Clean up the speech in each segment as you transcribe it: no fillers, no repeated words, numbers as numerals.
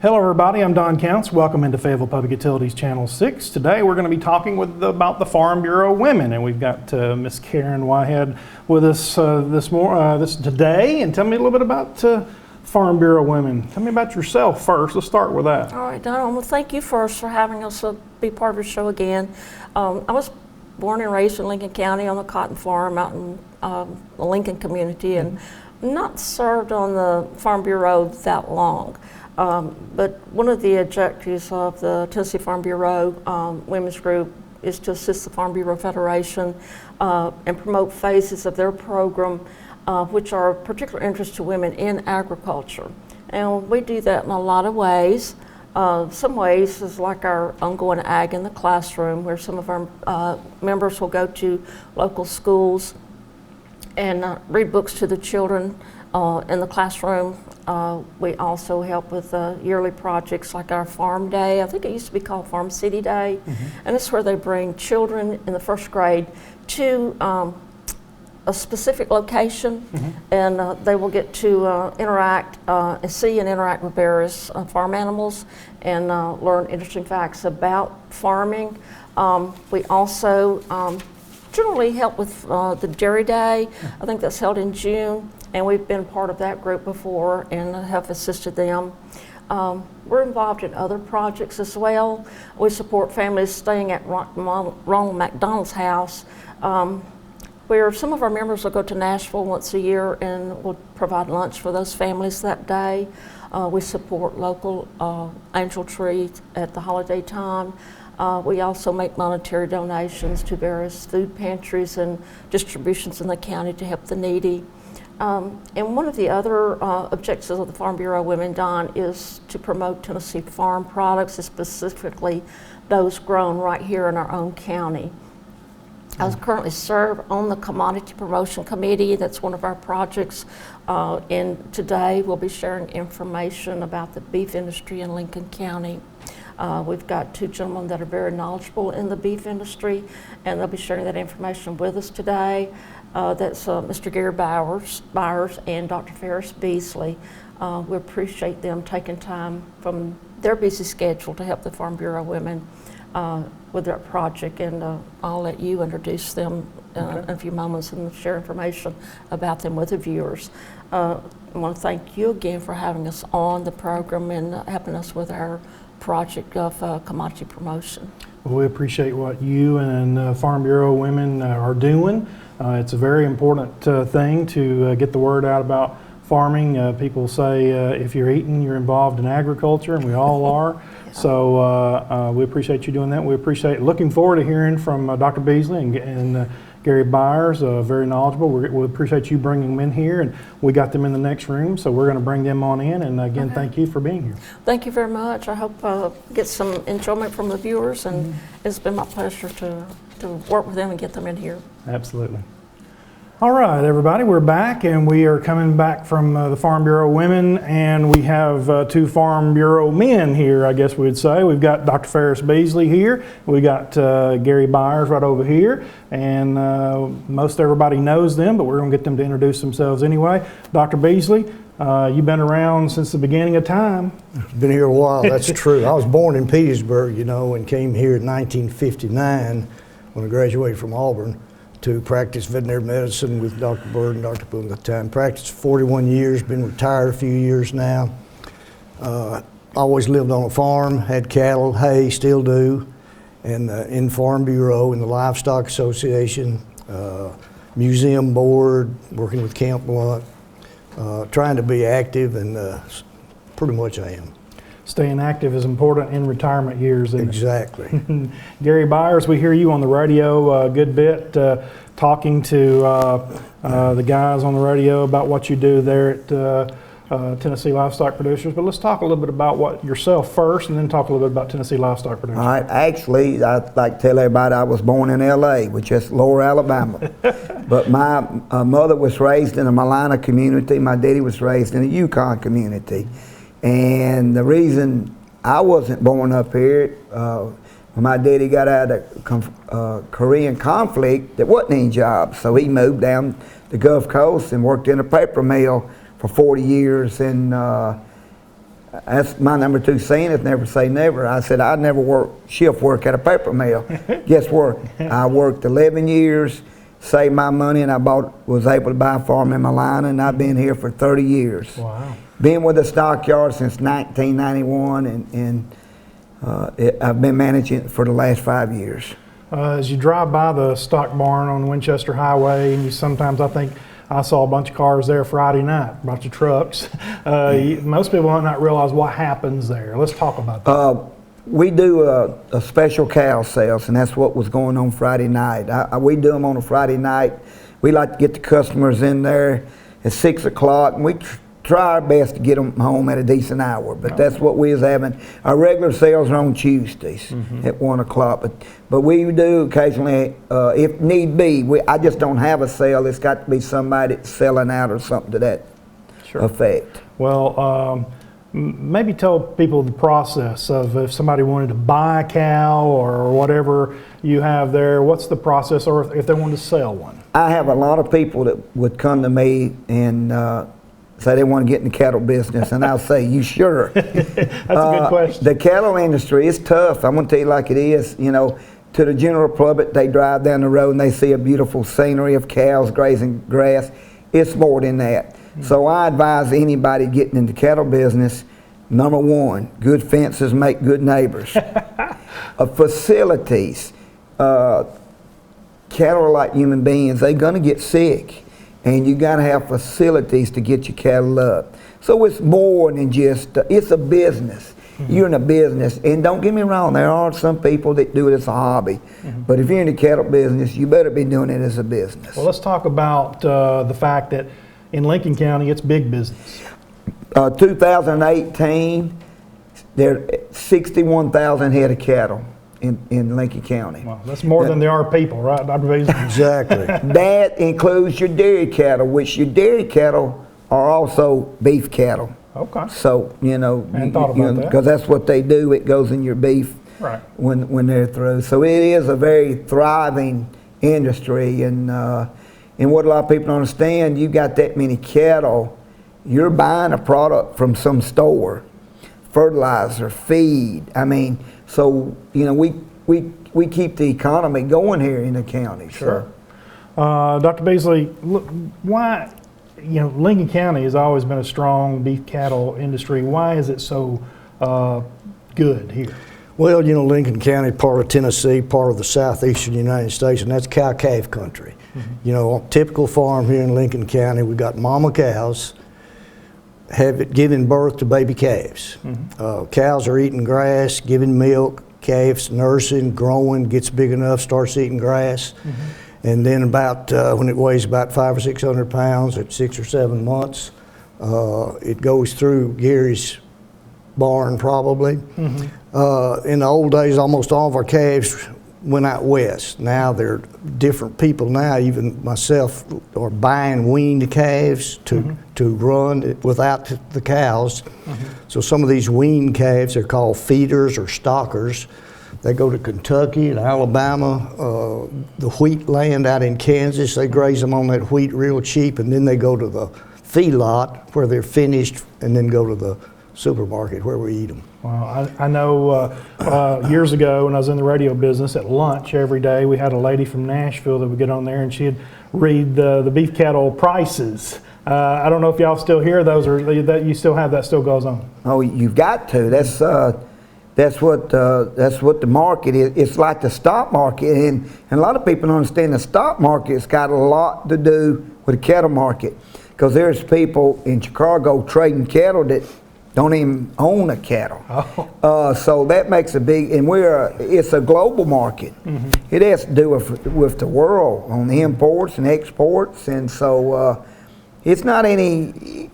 Hello everybody, I'm Don Counts. Welcome into Fayetteville Public Utilities Channel 6. Today we're going to be talking about the Farm Bureau women, and we've got Miss Karen Whitehead with us this today. And tell me a little bit about Farm Bureau women. Tell me about yourself first. Let's start with that. All right, Don, well, thank you first for having us be part of your show again. I was born and raised in Lincoln County on a cotton farm out in the Lincoln community, and not served on the Farm Bureau that long. But one of the objectives of the Tennessee Farm Bureau Women's Group is to assist the Farm Bureau Federation and promote phases of their program which are of particular interest to women in agriculture. And we do that in a lot of ways. Some ways is like our ongoing ag in the classroom, where some of our members will go to local schools and read books to the children in the classroom. We also help with yearly projects like our Farm Day. I think it used to be called Farm City Day. And it's where they bring children in the first grade to a specific location, and they will get to interact and see and interact with various farm animals and learn interesting facts about farming. We also generally help with the Dairy Day. I think that's held in June, and we've been part of that group before and have assisted them. We're involved in other projects as well. We support families staying at Ronald McDonald's house, where some of our members will go to Nashville once a year and will provide lunch for those families that day. We support local angel trees at the holiday time. We also make monetary donations to various food pantries and distributions in the county to help the needy. And one of the other objectives of the Farm Bureau Women, Don, is to promote Tennessee farm products, specifically those grown right here in our own county. I currently serve on the Commodity Promotion Committee. That's one of our projects. And today we'll be sharing information about the beef industry in Lincoln County. We've got two gentlemen that are very knowledgeable in the beef industry, and they'll be sharing that information with us today. That's Mr. Gary Byers and Dr. Ferris Beasley. We appreciate them taking time from their busy schedule to help the Farm Bureau women with their project, and I'll let you introduce them in a few moments and share information about them with the viewers. I want to thank you again for having us on the program and helping us with our project of commodity promotion. Well, we appreciate what you and Farm Bureau women are doing. It's a very important thing to get the word out about farming. People say if you're eating, you're involved in agriculture, and we all are. So we appreciate you doing that. We appreciate looking forward to hearing from Dr. Beasley and Gary Byers, very knowledgeable. We appreciate you bringing them in here, and we got them in the next room, so we're going to bring them on in. And again, thank you for being here. Thank you very much. I hope get some enjoyment from the viewers, and it's been my pleasure to work with them and get them in here. Absolutely. All right, everybody, we're back, and we are coming back from the Farm Bureau women, and we have two Farm Bureau men here, I guess we'd say. We've got Dr. Ferris Beasley here. We got Gary Byers right over here, and most everybody knows them, but we're going to get them to introduce themselves anyway. Dr. Beasley, you've been around since the beginning of time. Been here a while, that's true. I was born in Petersburg, and came here in 1959 when I graduated from Auburn to practice veterinary medicine with Dr. Bird and Dr. Boone at the time. Practiced 41 years, been retired a few years now. Always lived on a farm, had cattle, hay, still do, and in Farm Bureau, in the Livestock Association, museum board, working with Camp Blunt, trying to be active, and pretty much I am. Staying active is important in retirement years, isn't Exactly. Gary Byers, we hear you on the radio a good bit, talking to the guys on the radio about what you do there at Tennessee Livestock Producers. But let's talk a little bit about yourself first, and then talk a little bit about Tennessee Livestock Producers. All right. Actually, I'd like to tell everybody I was born in L.A., which is Lower Alabama. But my mother was raised in a Malina community. My daddy was raised in a Yukon community. And the reason I wasn't born up here, when my daddy got out of Korean conflict, there wasn't any jobs. So he moved down the Gulf Coast and worked in a paper mill for 40 years. And That's my number 2 saying is never say never. I said I'd never work shift work at a paper mill. Guess what? I worked 11 years, saved my money, and was able to buy a farm in Malina, and I've been here for 30 years. Wow. Been with the stockyard since 1991, and I've been managing it for the last 5 years. As you drive by the stock barn on Winchester Highway, and sometimes I think I saw a bunch of cars there Friday night, a bunch of trucks. Most people might not realize what happens there. Let's talk about that. We do a special cow sales, and that's what was going on Friday night. We do them on a Friday night. We like to get the customers in there at 6 o'clock, and we try our best to get them home at a decent hour, but that's what we is having. Our regular sales are on Tuesdays at 1 o'clock, but we do occasionally, if need be, I just don't have a sale. It's got to be somebody that's selling out or something to that effect. Well, maybe tell people the process of if somebody wanted to buy a cow or whatever you have there, what's the process, or if they wanted to sell one? I have a lot of people that would come to me and say they want to get in the cattle business, and I'll say, you sure? That's a good question. The cattle industry is tough. I'm going to tell you like it is. You know, to the general public, they drive down the road and they see a beautiful scenery of cows grazing grass. It's more than that. So I advise anybody getting into cattle business, number 1, good fences make good neighbors. Facilities. Cattle are like human beings. They're going to get sick. And you got to have facilities to get your cattle up. So it's more than just, it's a business. You're in a business. And don't get me wrong, there are some people that do it as a hobby. But if you're in the cattle business, you better be doing it as a business. Well, let's talk about the fact that in Lincoln County, it's big business. 2018, there are 61,000 head of cattle in Lincoln County. Well, that's more than there are people, right, Dr. Beasley? Exactly. That includes your dairy cattle, which your dairy cattle are also beef cattle. Okay. So, you know, I hadn't thought about that. because that's what they do. It goes in your beef Right. when they're through. So it is a very thriving industry, and what a lot of people don't understand, you got that many cattle, you're buying a product from some store, fertilizer, feed. I mean, so you know we keep the economy going here in the county. Sure. Dr. Beasley, look, why? You know, Lincoln County has always been a strong beef cattle industry. Why is it so good here? Well, you know, Lincoln County, part of Tennessee, part of the southeastern United States, and that's cow-calf country. You know, a typical farm here in Lincoln County, we've got mama cows giving birth to baby calves. Cows are eating grass, giving milk, calves nursing, growing, gets big enough, starts eating grass. And then about, when it weighs about 500 or 600 pounds at 6 or 7 months, it goes through Gary's barn probably. In the old days, almost all of our calves went out west. Now they're different people now, even myself, are buying weaned calves to run without the cows. So some of these weaned calves, they're called feeders or stockers. They go to Kentucky and Alabama, the wheat land out in Kansas, they graze them on that wheat real cheap, and then they go to the feedlot where they're finished and then go to the supermarket where we eat them. Well, I know years ago when I was in the radio business, at lunch every day, we had a lady from Nashville that would get on there and she'd read the beef cattle prices. I don't know if y'all still hear those or that you still have that still goes on. Oh, you've got to. That's what the market is. It's like the stock market, and a lot of people don't understand the stock market's got a lot to do with the cattle market, because there's people in Chicago trading cattle that don't even own a cattle. So that makes a big, and it's a global market. It has to do with the world on the imports and exports, and so it's not any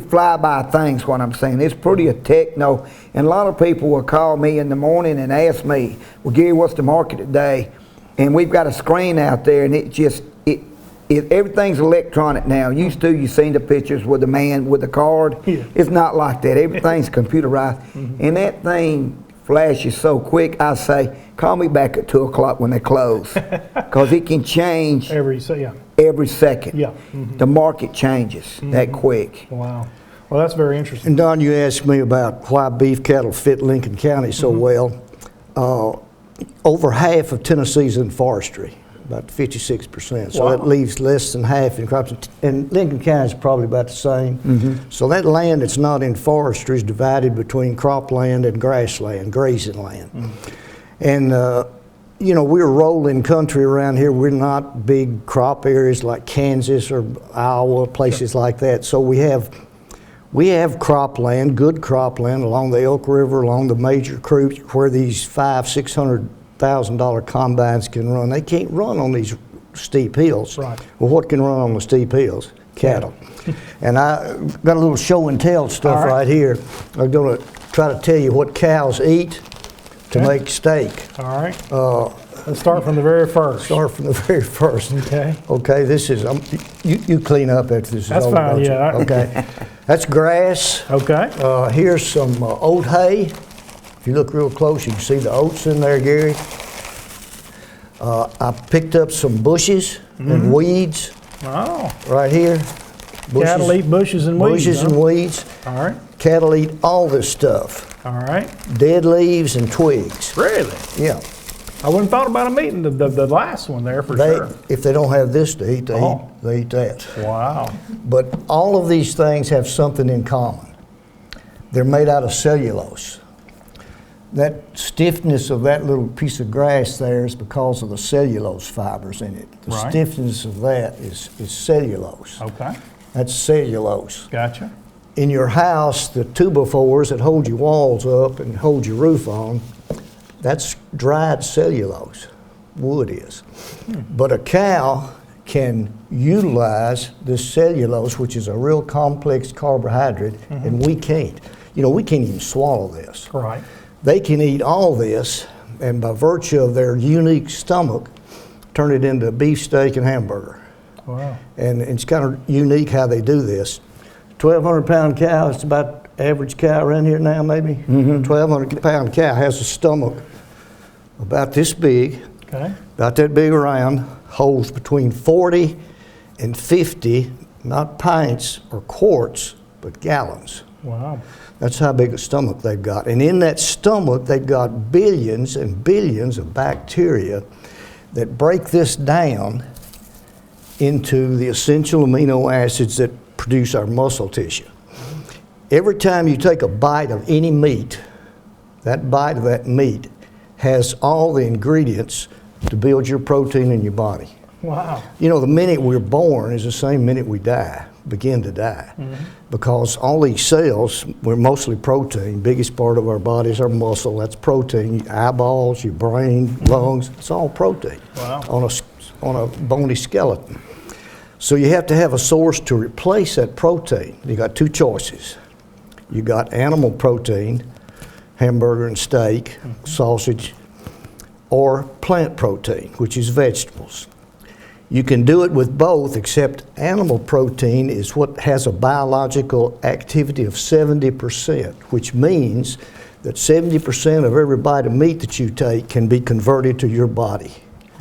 fly-by things, what I'm saying. It's pretty a techno, and a lot of people will call me in the morning and ask me, well, Gary, what's the market today? And we've got a screen out there, and everything's electronic now. Used to, you seen the pictures with the man with the card. It's not like that. Everything's computerized, and that thing flashes so quick. I say, call me back at 2 o'clock when they close, because it can change every second. The market changes that quick. Wow. Well, that's very interesting. And Don, you asked me about why beef cattle fit Lincoln County so well. Over half of Tennessee's in forestry, about 56%. So that leaves less than half in crops. And Lincoln County is probably about the same. So that land that's not in forestry is divided between cropland and grassland, grazing land. And you know, we're rolling country around here. We're not big crop areas like Kansas or Iowa, places like that. So we have cropland, good cropland along the Elk River, along the major creeks where these $500,000-$600,000 combines can run. They can't run on these steep hills. Right. Well, what can run on the steep hills? Cattle. And I got a little show and tell stuff right here. I'm going to try to tell you what cows eat to make steak. All right. Let's start from the very first. Start from the very first. Okay. Okay, this is, you clean up after this is over. That's fine, yeah. Okay. That's grass. Okay. Here's some oat hay. If you look real close, you can see the oats in there, Gary. I picked up some bushes and weeds Oh. right here. Cattle eat bushes and weeds. Bushes and weeds. All right. Cattle eat all this stuff. All right. Dead leaves and twigs. Really? Yeah. I wouldn't have thought about them eating the last one there for sure. If they don't have this to eat, Oh. they eat that. Wow. But all of these things have something in common. They're made out of cellulose. That stiffness of that little piece of grass there is because of the cellulose fibers in it. The Right. stiffness of that is cellulose. Okay. That's cellulose. Gotcha. In your house, the 2x4s that hold your walls up and hold your roof on, that's dried cellulose. Wood is. But a cow can utilize this cellulose, which is a real complex carbohydrate, and we can't. You know, we can't even swallow this. Right. They can eat all this, and by virtue of their unique stomach, turn it into beefsteak and hamburger. Wow. And it's kind of unique how they do this. 1,200-pound cow, it's about average cow around here now, maybe. 1,200-pound cow has a stomach about this big, Okay. about that big around, holds between 40 and 50, not pints or quarts, but gallons. Wow. That's how big a stomach they've got. And in that stomach, they've got billions and billions of bacteria that break this down into the essential amino acids that produce our muscle tissue. Every time you take a bite of any meat, that bite of that meat has all the ingredients to build your protein in your body. Wow. You know, the minute we're born is the same minute we die, begin to die. Because all these cells, we're mostly protein. Biggest part of our body is our muscle, that's protein. Your eyeballs, your brain, lungs, it's all protein. Wow. On a bony skeleton. So you have to have a source to replace that protein. You got two choices. You got animal protein, hamburger and steak, sausage, or plant protein, which is vegetables. You can do it with both, except animal protein is what has a biological activity of 70%, which means that 70% of every bite of meat that you take can be converted to your body.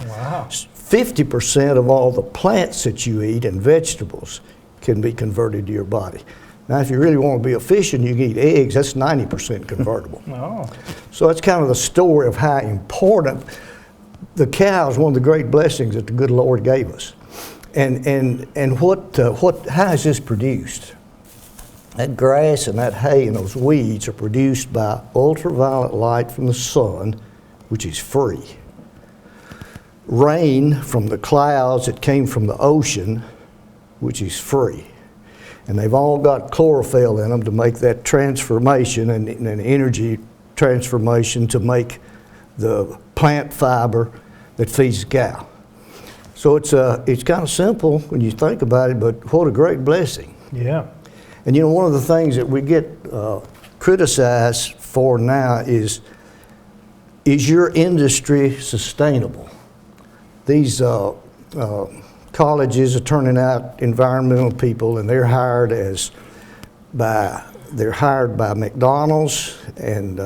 Wow. 50% of all the plants that you eat and vegetables can be converted to your body. Now, if you really want to be efficient, you can eat eggs, that's 90% convertible. Oh. So that's kind of the story of how important the cow is. One of the great blessings that the good Lord gave us. And how is this produced? That grass and that hay and those weeds are produced by ultraviolet light from the sun, which is free. Rain from the clouds that came from the ocean, which is free. And they've all got chlorophyll in them to make that transformation and energy transformation to make the plant fiber that feeds the cow. So it's kind of simple when you think about it, but what a great blessing. Yeah. And you know, one of the things that we get criticized for now is your industry sustainable? These colleges are turning out environmental people, and they're hired by McDonald's and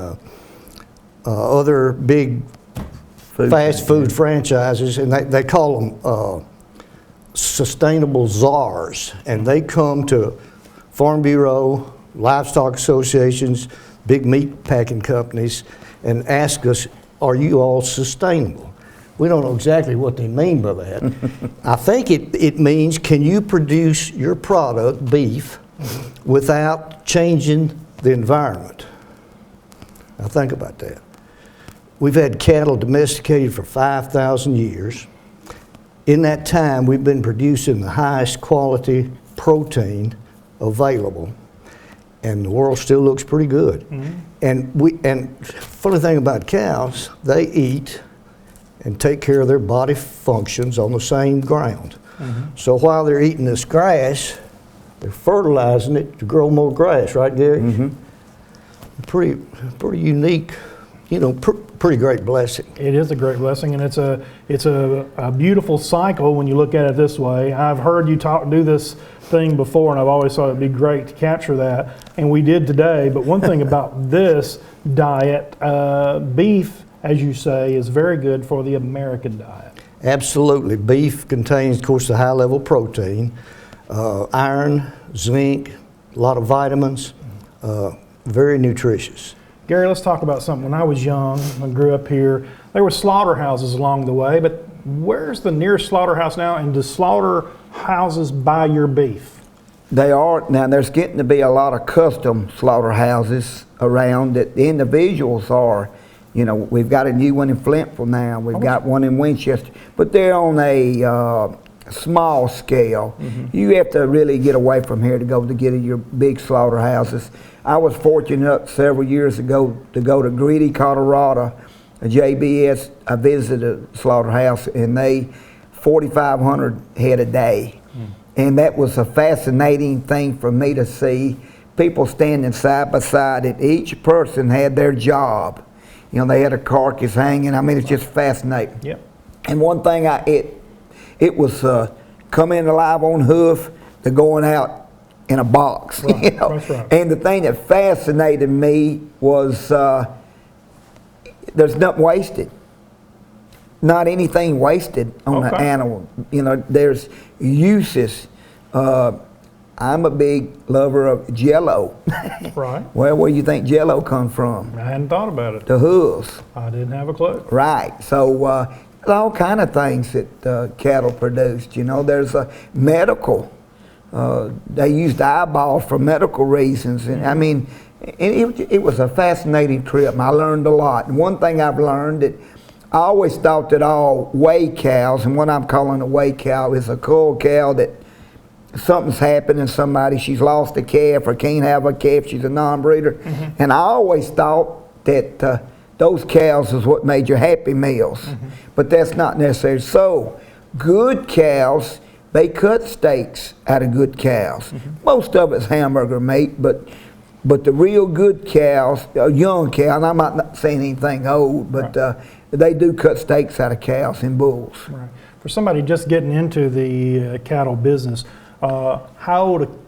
other big fast food franchises, and they call them sustainable czars, and they come to Farm Bureau, livestock associations, big meat packing companies, and ask us, are you all sustainable? We don't know exactly what they mean by that. I think it means, can you produce your product, beef, without changing the environment? Now think about that. We've had cattle domesticated for 5,000 years. In that time, we've been producing the highest quality protein available, and the world still looks pretty good. And funny thing about cows, they eat and take care of their body functions on the same ground. So while they're eating this grass, they're fertilizing it to grow more grass, right, Gary? Pretty unique, you know, pretty great blessing. It is a great blessing, and it's a beautiful cycle when you look at it this way. I've heard you do this thing before, and I've always thought it'd be great to capture that, and we did today. But one thing about this diet, beef, as you say, is very good for the American diet. Absolutely. Beef contains, of course, the high-level protein, iron, zinc, a lot of vitamins, very nutritious. Gary, let's talk about something. When I was young, I grew up here, there were slaughterhouses along the way, but where's the nearest slaughterhouse now, and do slaughterhouses buy your beef? They are. Now, there's getting to be a lot of custom slaughterhouses around that the individuals are. You know, we've got a new one in Flintville now. We've got one in Winchester, but they're on a small scale. You have to really get away from here to go to get your big slaughterhouses. I was fortunate several years ago to go to Greeley, Colorado, a JBS. I visited a slaughterhouse, and they 4,500 head a day. And that was a fascinating thing for me to see. People standing side by side, and each person had their job. You know, they had a carcass hanging. I mean, it's just fascinating. Yep. And one thing, it was coming alive on hoof to going out in a box. Right, you know? that's right. And the thing that fascinated me was there's nothing wasted. Not anything wasted on an animal. You know, there's uses. I'm a big lover of Jell-O. Right. Well, where do you think Jell-O come from? I hadn't thought about it. The hooves. I didn't have a clue. Right. So there's all kind of things that cattle produced. You know, there's medical. They used eyeballs for medical reasons, and I mean, it was a fascinating trip. And I learned a lot. And one thing I've learned that I always thought that all weigh cows, and what I'm calling a weigh cow is a cull cow that something's happened in somebody, she's lost a calf or can't have a calf, she's a non-breeder. And I always thought that those cows is what made your Happy Meals. But that's not necessary. So good cows, they cut steaks out of good cows. Most of it's hamburger meat, but the real good cows, young cows, and I'm not saying anything old, but they do cut steaks out of cows and bulls. Right. For somebody just getting into the cattle business, how old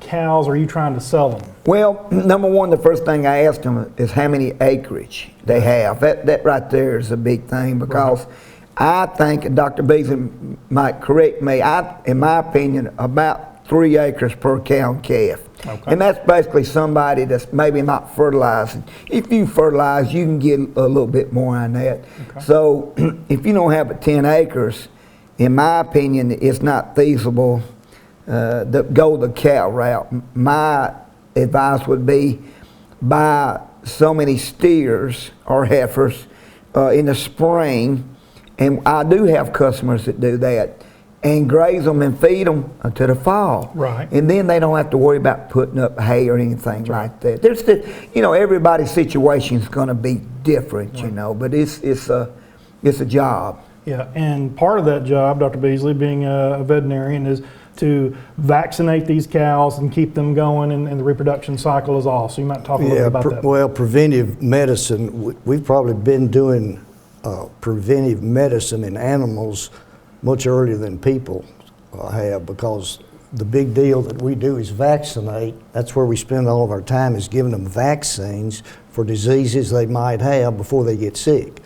cows are you trying to sell them? Well, number one, the first thing I asked them is how many acreage they have. That right there is a big thing, because I think, and Dr. Beasley might correct me, in my opinion, about 3 acres per cow and calf. And that's basically somebody that's maybe not fertilizing. If you fertilize, you can get a little bit more on that. So if you don't have 10 acres, in my opinion, it's not feasible to go the cow route. My advice would be buy so many steers or heifers in the spring, and I do have customers that do that, and graze them and feed them until the fall. Right. And then they don't have to worry about putting up hay or anything like that. There's you know, everybody's situation is going to be different, you know, but it's a job. Yeah, and part of that job, Dr. Beasley, being a veterinarian, is to vaccinate these cows and keep them going, and the reproduction cycle is off. So you might talk a little bit about that. Well, preventive medicine, we've probably been doing preventive medicine in animals much earlier than people have, because the big deal that we do is vaccinate. That's where we spend all of our time, is giving them vaccines for diseases they might have before they get sick.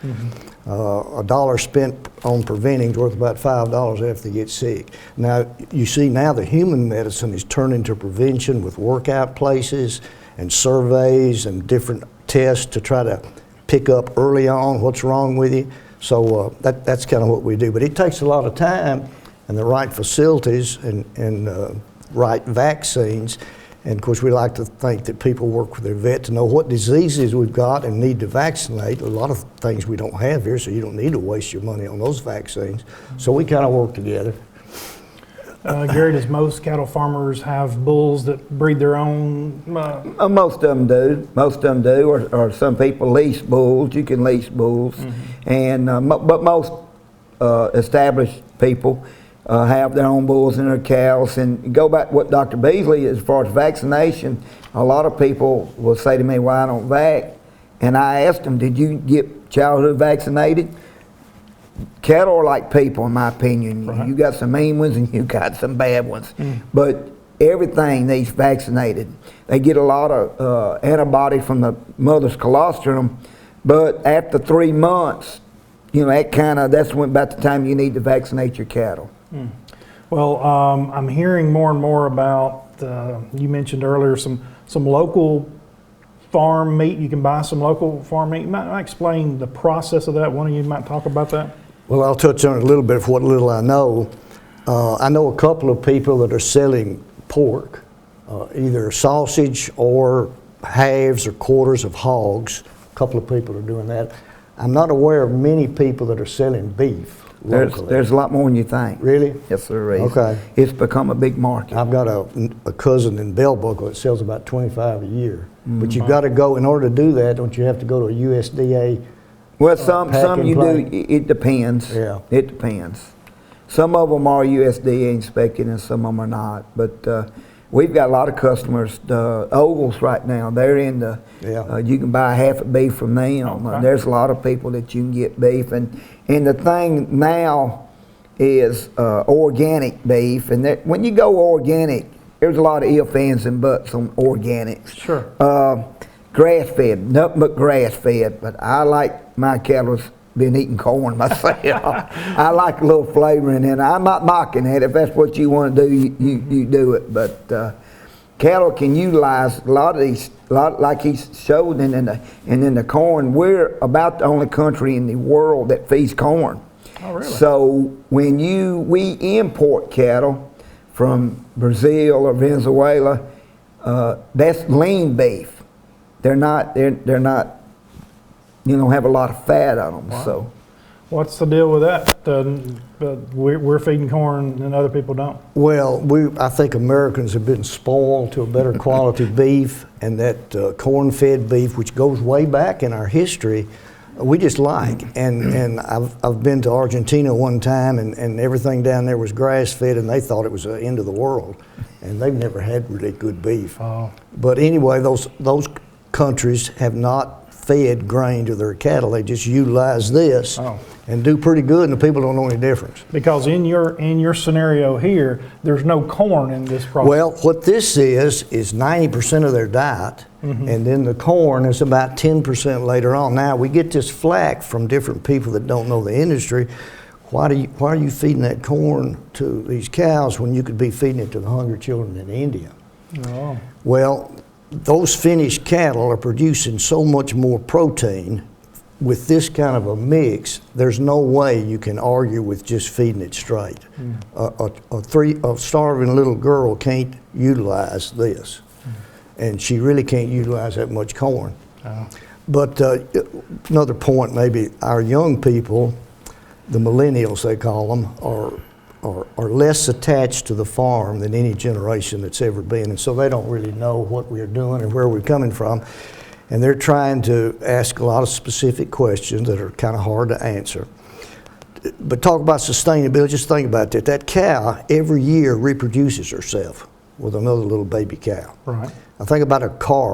A dollar spent on preventing is worth about $5 after they get sick. Now, you see now the human medicine is turning to prevention with workout places and surveys and different tests to try to pick up early on what's wrong with you. So that's kind of what we do. But it takes a lot of time and the right facilities and right vaccines. And of course, we like to think that people work with their vet to know what diseases we've got and need to vaccinate. A lot of things we don't have here, so you don't need to waste your money on those vaccines. So we kind of work together. Gary, does most cattle farmers have bulls that breed their own? Most of them do. Most of them do, or some people lease bulls. You can lease bulls, and but most established people have their own bulls and their cows. And go back to what Dr. Beasley, as far as vaccination, a lot of people will say to me, "Why I don't vac?" And I asked them, "Did you get childhood vaccinated?" Cattle are like people, in my opinion. Right. You got some mean ones and you got some bad ones. But everything needs vaccinated. They get a lot of antibody from the mother's colostrum, but after 3 months, you know, that's when about the time you need to vaccinate your cattle. Well, I'm hearing more and more about, you mentioned earlier, some local farm meat. You can buy some local farm meat. You might explain the process of that. One of you might talk about that. Well, I'll touch on it a little bit for what little I know. I know a couple of people that are selling pork, either sausage or halves or quarters of hogs. A couple of people are doing that. I'm not aware of many people that are selling beef locally. There's a lot more than you think. Really? Yes, there is. Okay. It's become a big market. I've got a cousin in Bell Buckle that sells about 25 a year. But you've got to go, in order to do that, don't you have to go to a USDA? Well, some pack you and do. It depends. Yeah. It depends. Some of them are USDA inspected and some of them are not. But we've got a lot of customers. The Ogles right now, they're in the, Yeah. you can buy half a beef from them. Okay. There's a lot of people that you can get beef. And the thing now is organic beef. And that, when you go organic, there's a lot of ifs, ands, and buts on organics. Sure. Grass-fed, nothing but grass-fed. But I like my cattle's been eating corn myself. I like a little flavoring in it. I'm not knocking it. If that's what you want to do, you do it. But cattle can utilize a lot of these, like he showed, and in the corn. We're about the only country in the world that feeds corn. Oh, really? So when we import cattle from Brazil or Venezuela, that's lean beef. They're not, you know, have a lot of fat on them. Wow. So, What's the deal with that? We're feeding corn and other people don't. Well, I think Americans have been spoiled to a better quality beef, and that corn-fed beef, which goes way back in our history, we just like. And I've been to Argentina one time, and everything down there was grass-fed, and they thought it was the end of the world. And they've never had really good beef. Oh. But anyway, those countries have not fed grain to their cattle. They just utilize this and do pretty good, and the people don't know any difference. Because in your scenario here, there's no corn in this process. Well, what this is 90% of their diet, and then the corn is about 10% later on. Now, we get this flack from different people that don't know the industry. Why are you feeding that corn to these cows when you could be feeding it to the hungry children in India? Oh. Well, those finished cattle are producing so much more protein with this kind of a mix. There's no way you can argue with just feeding it straight. A starving little girl can't utilize this, and she really can't utilize that much corn. But another point, maybe our young people, the millennials they call them, are less attached to the farm than any generation that's ever been, and so they don't really know what we're doing and where we're coming from, and they're trying to ask a lot of specific questions that are kind of hard to answer. But talk about sustainability, just think about that. That cow every year reproduces herself with another little baby cow. Right. Now think about a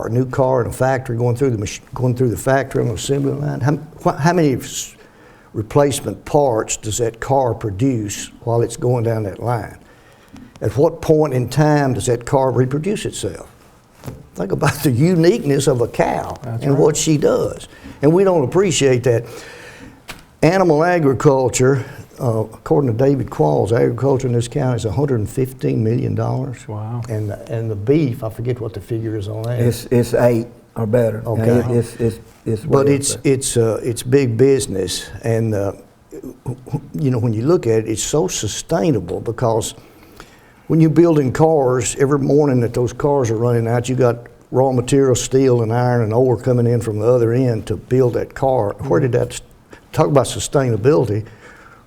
new car in a factory going through the factory on the assembly line. How many replacement parts does that car produce while it's going down that line? At what point in time does that car reproduce itself? think about the uniqueness of a cow and what she does. And we don't appreciate that. Animal agriculture, according to David Qualls, agriculture in this county is $115 million. Wow. And the beef, I forget what the figure is on that. It's 8 or better. Okay. It's But way it's big business, and you know, when you look at it, it's so sustainable, because when you're building cars, every morning that those cars are running out, you got raw material, steel and iron and ore coming in from the other end to build that car. Where did that, talk about sustainability,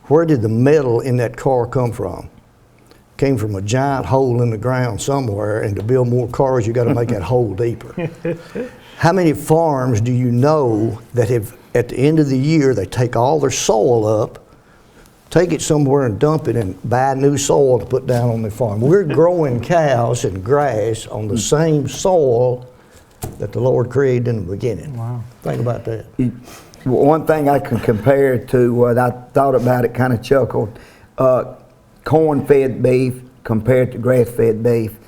where did the metal in that car come from? Came from a giant hole in the ground somewhere, and to build more cars, you got to make that hole deeper. How many farms do you know that have, at the end of the year, they take all their soil up, take it somewhere and dump it and buy new soil to put down on their farm? We're growing cows and grass on the same soil that the Lord created in the beginning. Wow. Think about that. One thing I can compare it to, I thought about it, kind of chuckled, corn-fed beef compared to grass-fed beef.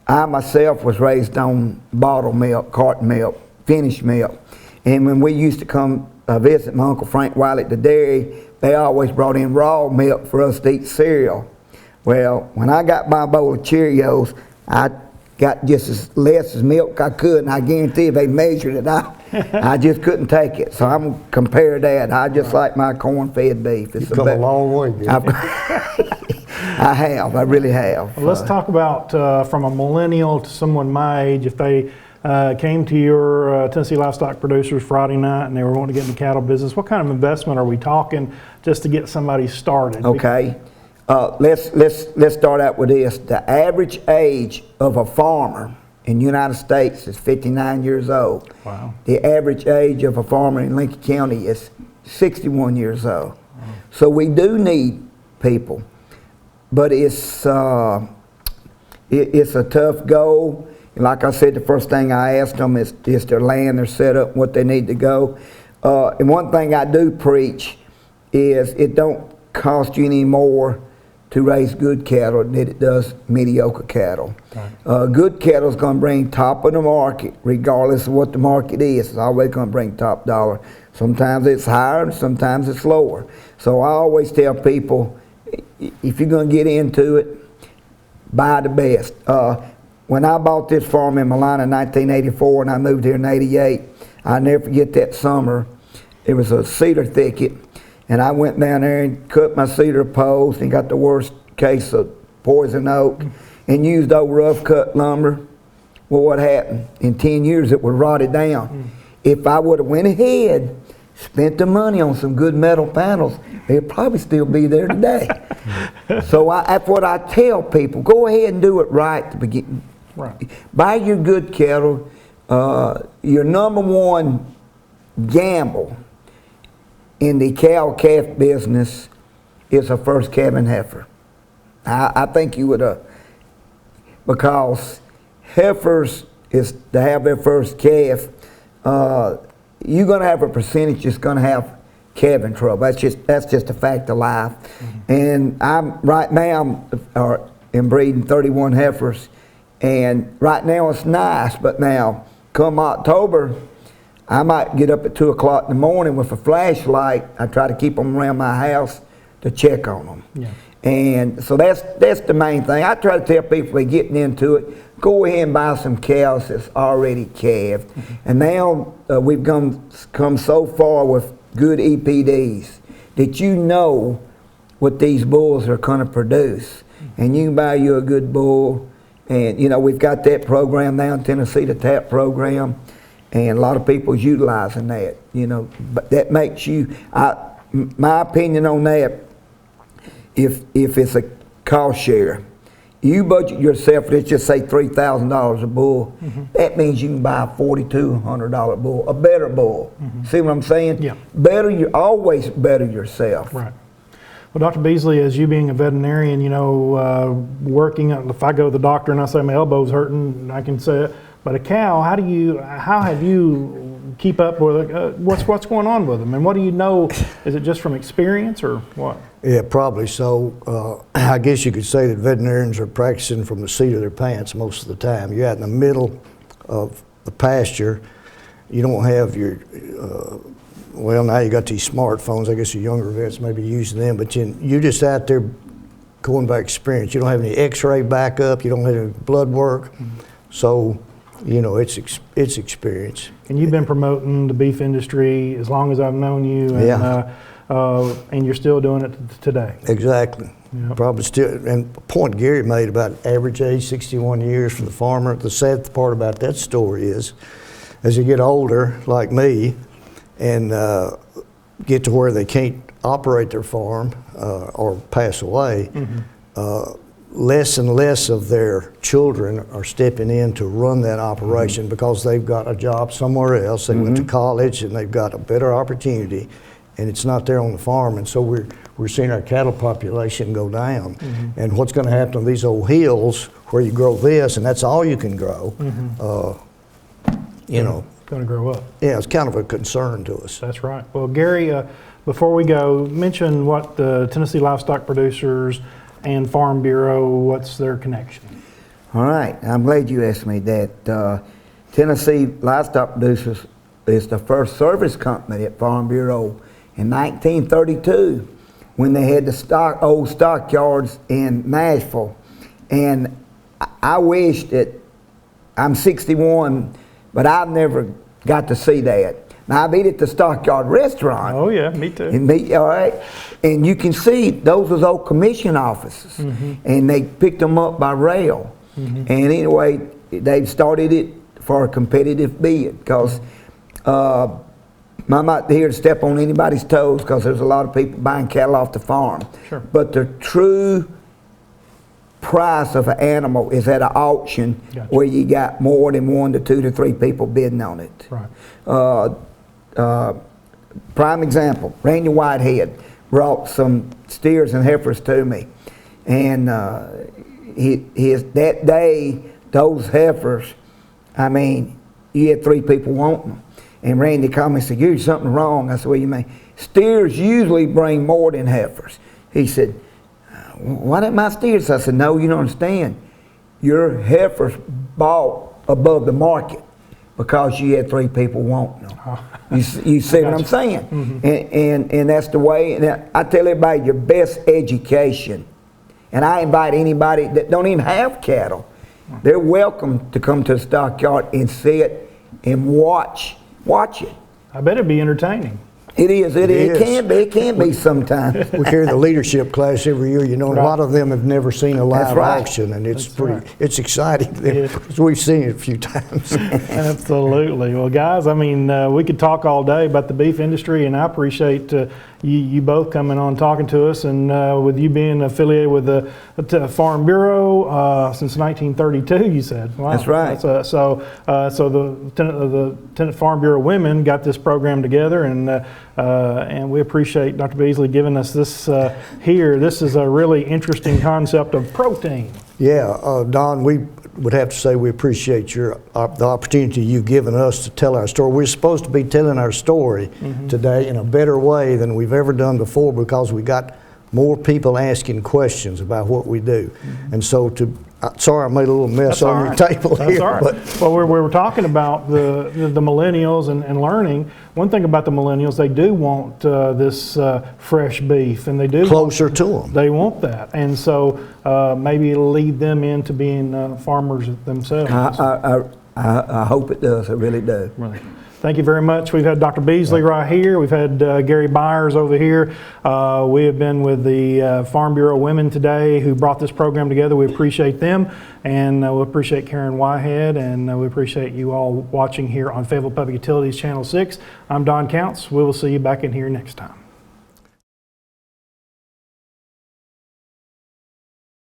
I myself was raised on bottled milk, carton milk, finished milk. And when we used to come visit my Uncle Frank Wiley at the dairy, they always brought in raw milk for us to eat cereal. Well, when I got my bowl of Cheerios, I got just as less as milk I could, and I guarantee if they measured it out, I just couldn't take it. So I'm compare that. I just like my corn-fed beef. You've come a long way, Bill. I really have. Well, let's talk about from a millennial to someone my age, if they came to your Tennessee Livestock Producers Friday night and they were wanting to get in the cattle business, what kind of investment are we talking just to get somebody started? Okay. Let's start out with this. The average age of a farmer in the United States is 59 years old. Wow. The average age of a farmer in Lincoln County is 61 years old. Wow. So we do need people, but it's a tough goal. Like I said, the first thing I asked them is their land, their setup, what they need to go. And one thing I do preach is it don't cost you any more to raise good cattle than it does mediocre cattle. Right. Good cattle is going to bring top of the market, regardless of what the market is. It's always going to bring top dollar. Sometimes it's higher, and sometimes it's lower. So I always tell people, if you're going to get into it, buy the best. When I bought this farm in Milan in 1984 and I moved here in 88, I'll never forget that summer. It was a cedar thicket, and I went down there and cut my cedar post and got the worst case of poison oak and used old rough cut lumber. Well, what happened? In 10 years it would rotted down. If I would have went ahead, spent the money on some good metal panels, they'd probably still be there today. So that's what I tell people. Go ahead and do it right to begin. Right. Buy your good cattle. Your number one gamble in the cow-calf business is a first calving heifer. I think you would, because heifers is to have their first calf, you're going to have a percentage that's going to have calving trouble. That's just a fact of life. Mm-hmm. And I'm right now I'm breeding 31 heifers, and right now it's nice. But now, come October, I might get up at 2 o'clock in the morning with a flashlight. I try to keep them around my house to check on them. Yeah. And so that's the main thing. I try to tell people they're getting into it, go ahead and buy some cows that's already calved. Mm-hmm. And now we've come so far with good EPDs that you know what these bulls are going to produce. Mm-hmm. And you can buy you a good bull. And, you know, we've got that program now in Tennessee, the TAP program. And a lot of people is utilizing that, you know. But that makes you, my opinion on that, if it's a cost share, you budget yourself, let's just say $3,000 a bull, mm-hmm. that means you can buy a $4,200 bull, a better bull. Mm-hmm. See what I'm saying? Yeah. Always better yourself. Right. Well, Dr. Beasley, as you being a veterinarian, you know, working, if I go to the doctor and I say my elbow's hurting, I can say it. But a cow, how have you keep up with it? What's going on with them? And what do you know? Is it just from experience or what? Yeah, probably so. I guess you could say that veterinarians are practicing from the seat of their pants most of the time. You're out in the middle of the pasture. You don't have your, well, now you got these smartphones. I guess the younger vets may be using them, but you're just out there going by experience. You don't have any x-ray backup. You don't have any blood work. So, you know, it's experience. And you've been promoting the beef industry as long as I've known you, and, and you're still doing it today. Exactly. Yep. Probably still, and the point Gary made about average age, 61 years for the farmer. The sad part about that story is, as you get older, like me, and get to where they can't operate their farm or pass away, less and less of their children are stepping in to run that operation because they've got a job somewhere else. They went to college and they've got a better opportunity, and it's not there on the farm. And so we're seeing our cattle population go down. And what's going to happen to these old hills where you grow this and that's all you can grow, you know. Going to grow up. Yeah, it's kind of a concern to us. That's right. Well, Gary, before we go, mention what the Tennessee Livestock Producers and Farm Bureau, what's their connection? All right, I'm glad you asked me that. Tennessee Livestock Producers is the first service company at Farm Bureau in 1932 when they had the old stockyards in Nashville. And I wish that, I'm 61, but I've never got to see that. Now, I've eaten at the Stockyard Restaurant. Oh yeah, me too. All right, and you can see those was old commission offices, and they picked them up by rail. And anyway, they started it for a competitive bid because I'm not here to step on anybody's toes because there's a lot of people buying cattle off the farm. Sure. But the true price of an animal is at an auction where you got more than 1 to 2 to 3 people bidding on it. Right. Prime example, Randy Whitehead brought some steers and heifers to me, and that day, those heifers, I mean, you had 3 people wanting them. And Randy called me and said, "There's something wrong." I said, "What do you mean?" "Steers usually bring more than heifers." He said, "Why didn't my steers?" I said, "No, you don't understand. Your heifers bought above the market because you had 3 people wanting them." You see what I'm saying? And that's the way. And I tell everybody, your best education, and I invite anybody that don't even have cattle, they're welcome to come to the stockyard and sit and watch it. I bet it'd be entertaining. It is. It can be sometimes. We carry the leadership class every year, you know, and a lot of them have never seen a live auction, and it's it's exciting. We've seen it a few times. Absolutely. Well, guys, I mean, we could talk all day about the beef industry, and I appreciate you both coming on talking to us, and with you being affiliated with the Farm Bureau since 1932, you said. Wow. That's right. So the Farm Bureau women got this program together, and we appreciate Dr. Beasley giving us this here. This is a really interesting concept of protein. Yeah, Don, we would have to say we appreciate the opportunity you've given us to tell our story. We're supposed to be telling our story today in a better way than we've ever done before because we got more people asking questions about what we do. And so sorry I made a little mess on your table here. That's all right. Well, we were talking about the millennials and learning. One thing about the millennials, they do want this fresh beef, and they do closer to them. They want that, and so maybe it'll lead them into being farmers themselves. I hope it does. I really do. Really. Thank you very much. We've had Dr. Beasley right here. We've had Gary Byers over here. We have been with the Farm Bureau women today who brought this program together. We appreciate them, and we appreciate Karen Whitehead, and we appreciate you all watching here on Fayetteville Public Utilities Channel 6. I'm Don Counts. We will see you back in here next time.